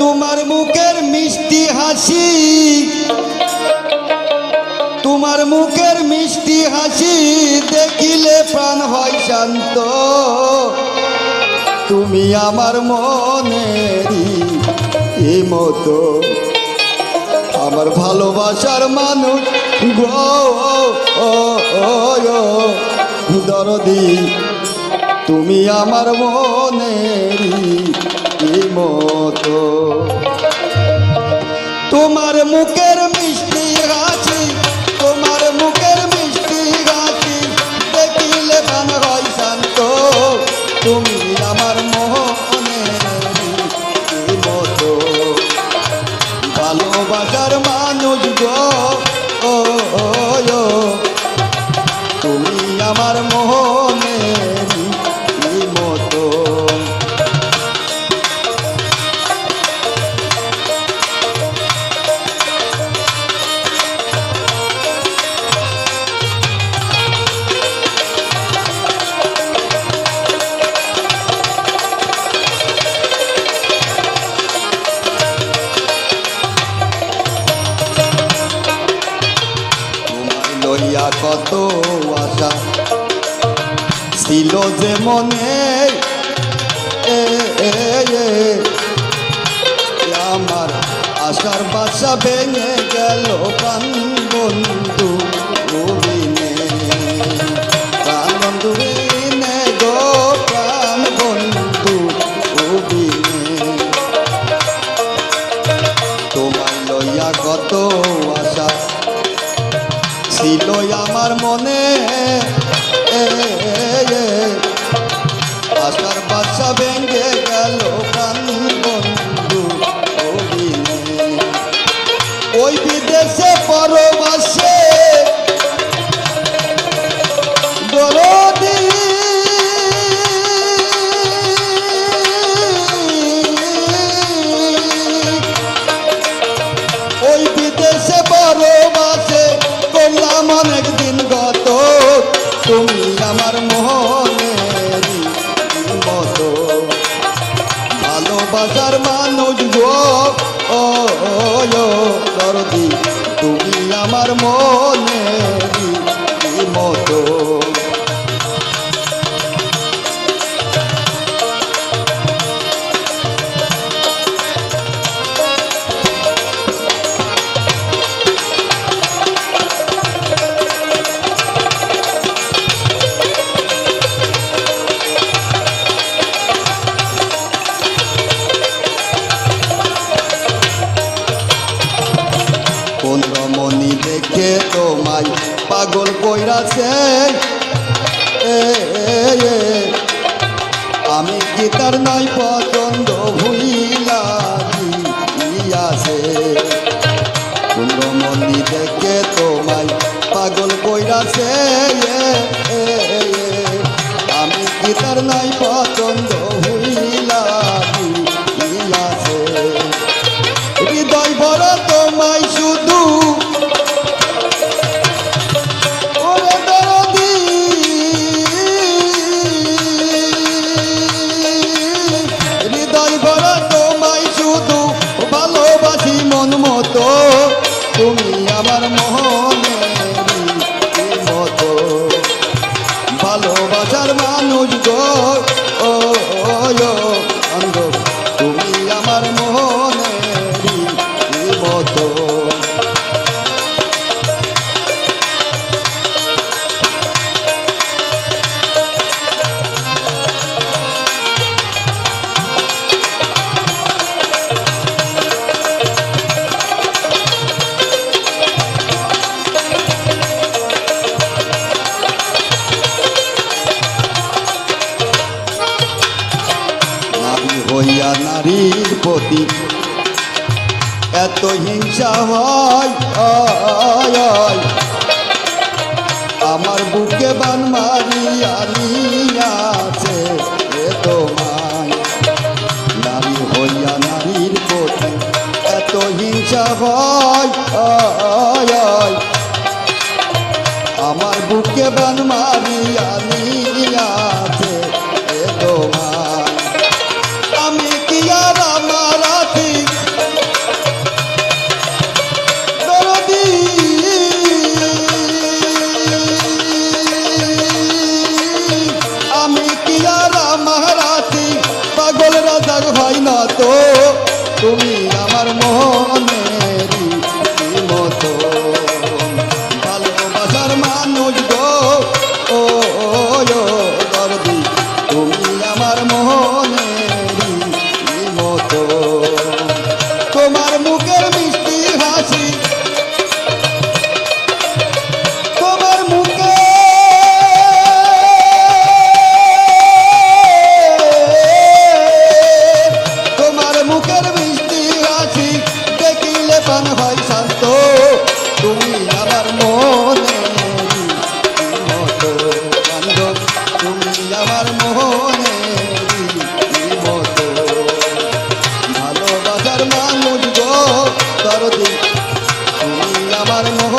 তোমার মুখের মিষ্টি হাসি, তোমার মুখের মিষ্টি হাসি দেখিলে প্রাণ হয় শান্ত। তুমি আমার মনেরই মতো, আমার ভালোবাসার মানুষ গো দরদি। তুমি আমার মনেরই মতো, তোমার মুখের মিষ্টি হাসি, তোমার মুখের মিষ্টি হাসি দেখিলে প্রাণ হয় শান্ত। তুমি আমার মনেরই মতো, ভালোবাসার মানুষ গো তুমি আমার মনেরই মতো। লইয়া কত আশা ছিল যে মনে, আমার আশার বাসা ভেঙে গেল প্রাণ বন্ধু বিনে, প্রাণ বন্ধু বিনে গো, প্রাণ বন্ধু বিনে। তোমার লইয়া কত আশা ছিল আমার মনে, আশার বাসা ভেঙে গেল প্রাণ বন্ধু বিনে। ওই বিদেশে পরবাসে দরদি, ওই বিদেশে পরবাসে করলাম অনেক দিন গত। তুমি আমার মনেরই মতো, ভালোবাসার মানুষ গো দরদি। তুমি আমার মনেরই মতো, রমণী দেখে তোমায় পাগল কইরাছে, আমি কি তার নাই পছন্দ ভুইলা দিয়াছে। রমণী দেখে তোমায় পাগল কইরাছে, আমি কি তার নাই পছন্দ ভুইলা দিয়াছে। হৃদয় ভরা তোমায় শুধু দরদি, হৃদয় ভরা তোমায় শুধু ভালোবাসি মন মতো। তুমি আমার মনেরই মতো, ভালোবাসার মানুষ গো বান্ধব। তুমি আমার মনেরই মতো, নারী হইয়া নারীর প্রতি এত হিংসা হয়, আমার বুকে বান মারিয়া নিয়াছে তোমায়। নারী হইয়া নারীর প্রতি এত হিংসা হয়, আমার বুকে বান মারিয়া নিয়াছে তোমায়। আমি কি আর আমার আছি প্রকাশ হয় না তো তুমি আমার মনেরই মতো ভালোবাসার মানুষ গো ও দর্দি তুমি আমার মনেরই মতো তোমার মুখের মিষ্টি হাসি তোমার মুখে তোমার মুখের মিষ্টি হাসি দেখিলে প্রাণ হয় শান্ত তুমি আমার মনে মতো বান্ধব তুমি আমার মনে মতো ভালোবাসার মানুষ গো দরদি তুমি আমার মোহ